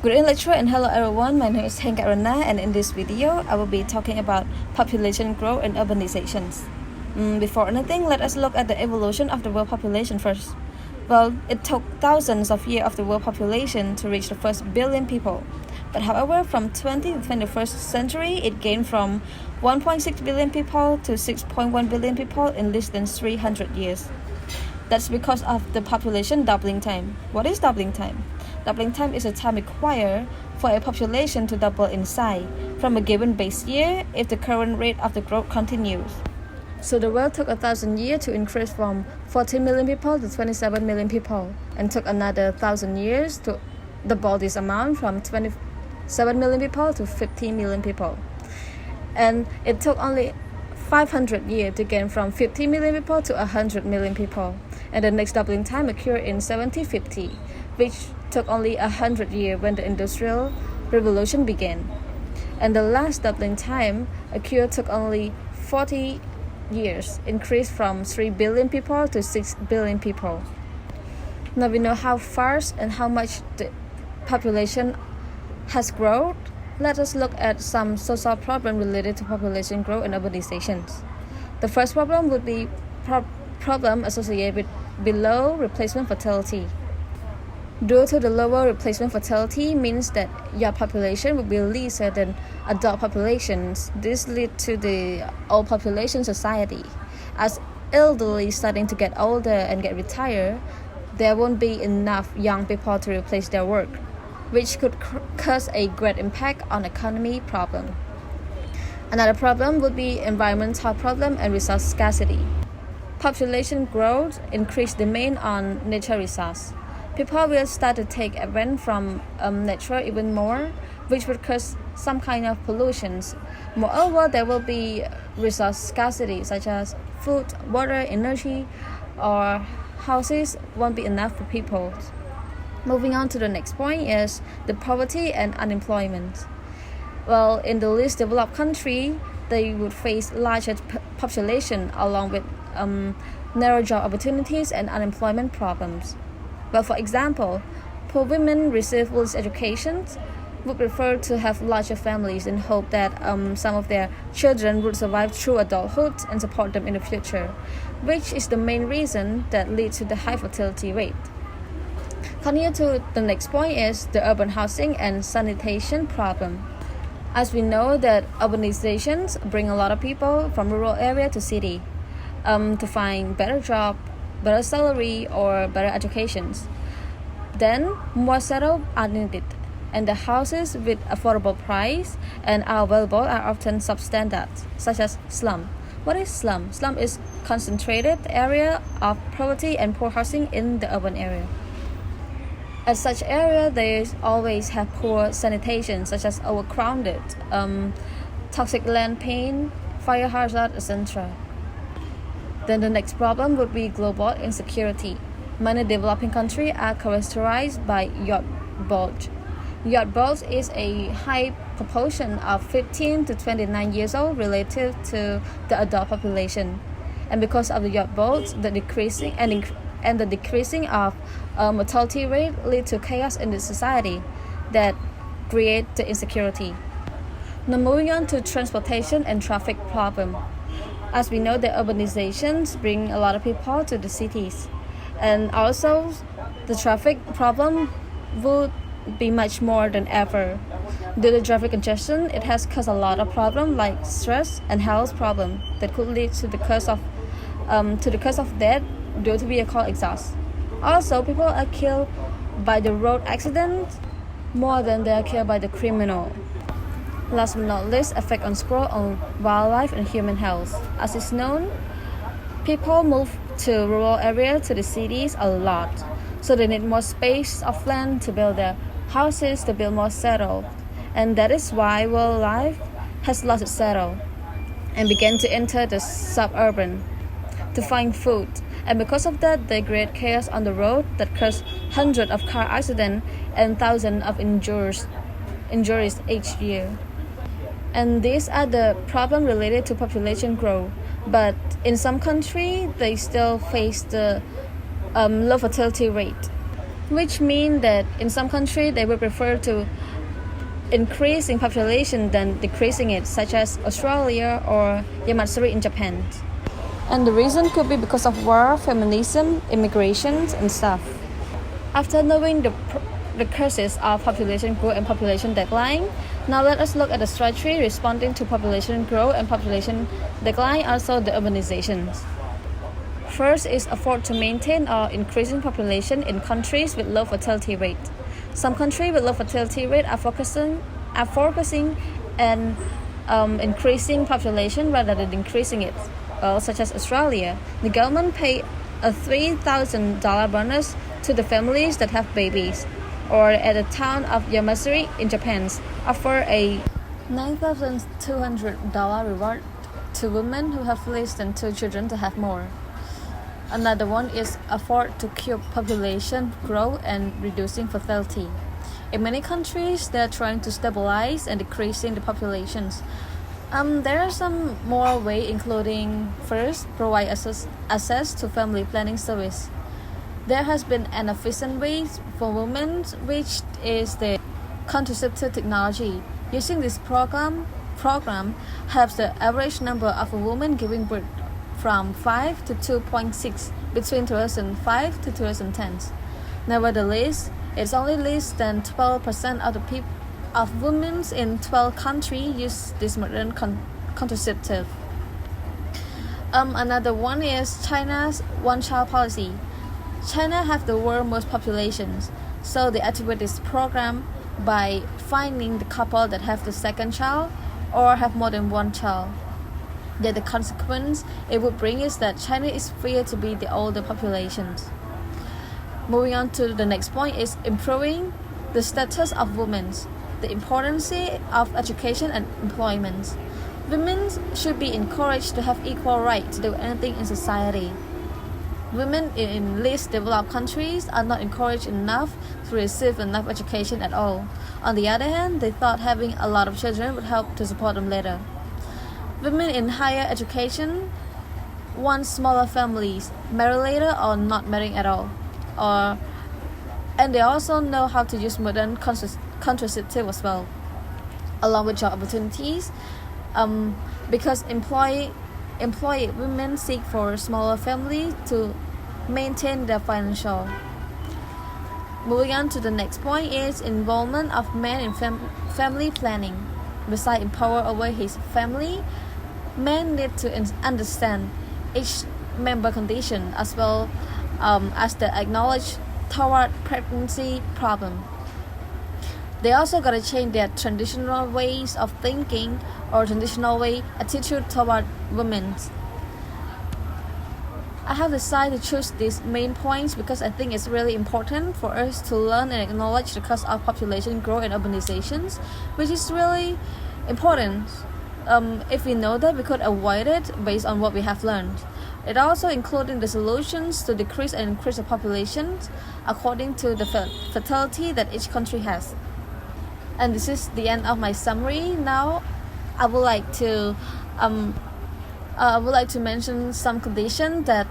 Good evening, lecturer, and hello everyone. My name is Hengarana, and in this video, I will be talking about population growth and urbanizations. Before anything, let us look at the evolution of the world population first. Well, it took thousands of years of the world population to reach the first billion people. But however, from 20th to 21st century, it gained from 1.6 billion people to 6.1 billion people in less than 300 years. That's because of the population doubling time. What is doubling time? Doubling time is the time required for a population to double in size from a given base year if the current rate of the growth continues. So the world took 1,000 years to increase from 14 million people to 27 million people, and took another 1,000 years to double this amount from 27 million people to 15 million people. And it took only 500 years to gain from 50 million people to 100 million people. And the next doubling time occurred in 1750, which took only 100 years when the Industrial Revolution began. And the last doubling time occurred took only 40 years, increased from 3 billion people to 6 billion people. Now we know how fast and how much the population has grown. Let us look at some social problems related to population growth and urbanizations. The first problem would be problem associated with below replacement fertility. Due to the lower replacement fertility means that your population will be lesser than adult populations. This leads to the old population society. As elderly starting to get older and get retired, there won't be enough young people to replace their work, which could cause a great impact on economy problem. Another problem would be environmental problem and resource scarcity. Population growth increase demand on nature resource. People will start to take advantage from nature even more, which would cause some kind of pollutions. Moreover, there will be resource scarcity such as food, water, energy, or houses won't be enough for people. Moving on to the next point is the poverty and unemployment. Well, in the least developed country, they would face larger population along with narrow job opportunities and unemployment problems. Well, for example, poor women receive less education would prefer to have larger families in hope that some of their children would survive through adulthood and support them in the future, which is the main reason that leads to the high fertility rate. Continue to the next point is the urban housing and sanitation problem. As we know that urbanizations bring a lot of people from rural area to city to find better job, better salary, or better educations. Then more settled are needed, and the houses with affordable price and are available are often substandard, such as slum. What is slum? Slum is concentrated area of poverty and poor housing in the urban area. At such area, they always have poor sanitation, such as overcrowded, toxic land paint, fire hazard, etc. Then the next problem would be global insecurity. Many developing countries are characterized by youth bulge. Youth bulge is a high proportion of 15 to 29 years old relative to the adult population. And because of the youth bulge, the decreasing of mortality rate lead to chaos in the society that create the insecurity. Now moving on to transportation and traffic problem. As we know, the urbanizations bring a lot of people to the cities, and also the traffic problem would be much more than ever. Due to traffic congestion, it has caused a lot of problems like stress and health problem that could lead to the cause of death due to vehicle exhaust. Also, people are killed by the road accident more than they are killed by the criminal. Last but not least, effect on squirrel on wildlife and human health. As is known, people move to rural areas to the cities a lot, so they need more space of land to build their houses, to build more settled, and that is why wildlife has lost its settle and began to enter the suburban to find food. And because of that, they create chaos on the road that cause hundreds of car accidents and thousands of injuries each year. And these are the problems related to population growth. But in some countries, they still face the low fertility rate. which means that in some countries they would prefer to increasing population than decreasing it, such as Australia or Yamatsuri in Japan. And the reason could be because of war, feminism, immigration, and stuff. After knowing the causes of population growth and population decline, now let us look at the strategy responding to population growth and population decline, also the urbanization. First is effort to maintain or increasing population in countries with low fertility rate. Some countries with low fertility rate are focusing on increasing population rather than increasing it. Such as Australia, the government paid a $3,000 bonus to the families that have babies, or at the town of Yamatsuri in Japan, offer a $9,200 reward to women who have less than 2 children to have more. Another one is effort to curb population growth and reducing fertility. In many countries, they are trying to stabilize and decreasing the populations. There are some more ways, including first, provide access to family planning service. There has been an efficient way for women, which is the contraceptive technology. Using this program helps the average number of a woman giving birth from 5 to 2.6 between 2005 to 2010. Nevertheless, it's only less than 12% of women in 12 countries use this modern contraceptive. Another one is China's one-child policy. China has the world's most populations, so they activate this program by finding the couple that have the second child or have more than one child. Yet the consequence it would bring is that China is feared to be the older populations. Moving on to the next point is improving the status of women, the importance of education and employment. Women should be encouraged to have equal right to do anything in society. Women in least developed countries are not encouraged enough to receive enough education at all. On the other hand, they thought having a lot of children would help to support them later. Women in higher education want smaller families, marry later or not marrying at all. And they also know how to use modern contraceptive as well, along with job opportunities, because employed women seek for smaller family to maintain their financial. Moving on to the next point is involvement of men in family planning. Besides empower over his family, men need to understand each member condition as well as the acknowledge toward pregnancy problem. They also gotta change their traditional ways of thinking or traditional attitude toward women. I have decided to choose these main points because I think it's really important for us to learn and acknowledge the cause of population growth and urbanizations, which is really important. If we know that, we could avoid it based on what we have learned. It also including the solutions to decrease and increase the population according to the fertility that each country has. And this is the end of my summary. Now, I would like to mention some conditions that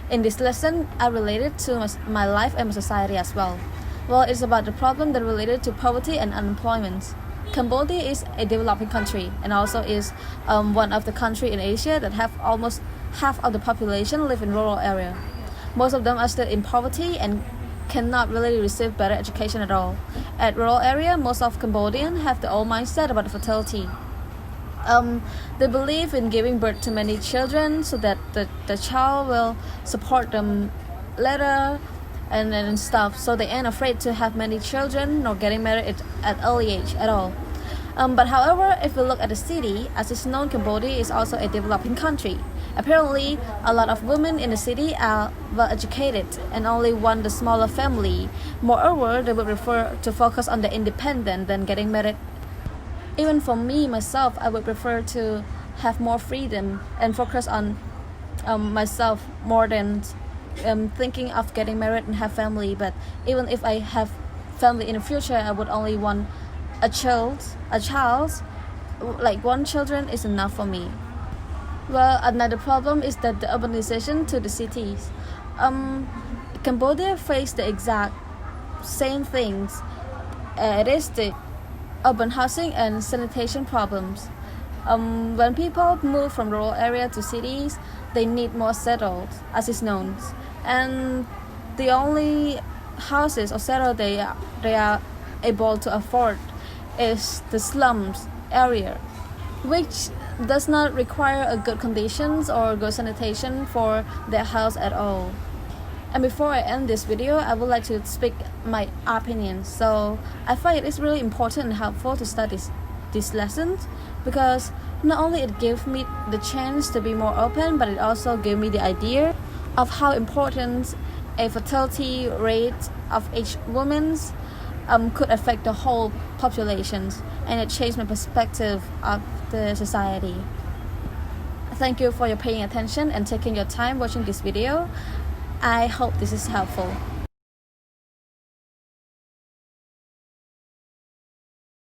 in this lesson are related to my life and my society as well. Well, it's about the problem that related to poverty and unemployment. Cambodia is a developing country and also is one of the countries in Asia that have almost half of the population live in rural area. Most of them are still in poverty and cannot really receive better education at all. At rural area, most of Cambodians have the old mindset about fertility. They believe in giving birth to many children so that the child will support them later and stuff. So they ain't afraid to have many children nor getting married at early age at all. But however, if we look at the city, as it's known, Cambodia is also a developing country. Apparently, a lot of women in the city are well educated and only want the smaller family. Moreover, they would prefer to focus on the independent than getting married. Even for me, myself, I would prefer to have more freedom and focus on myself more than thinking of getting married and have family. But even if I have family in the future, I would only want a child. Like one children is enough for me. Well, another problem is that the urbanization to the cities. Cambodia faced the exact same things. It is the urban housing and sanitation problems. When people move from rural area to cities, they need more settled, as is known, and the only houses or settled they are able to afford is the slums area, which does not require a good conditions or good sanitation for their house at all. And before I end this video, I would like to speak my opinion. So I find it is really important and helpful to study these lessons, because not only it gives me the chance to be more open, but it also gave me the idea of how important a fertility rate of each woman could affect the whole populations, and it changed my perspective of the society. Thank you for your paying attention and taking your time watching this video. I hope this is helpful.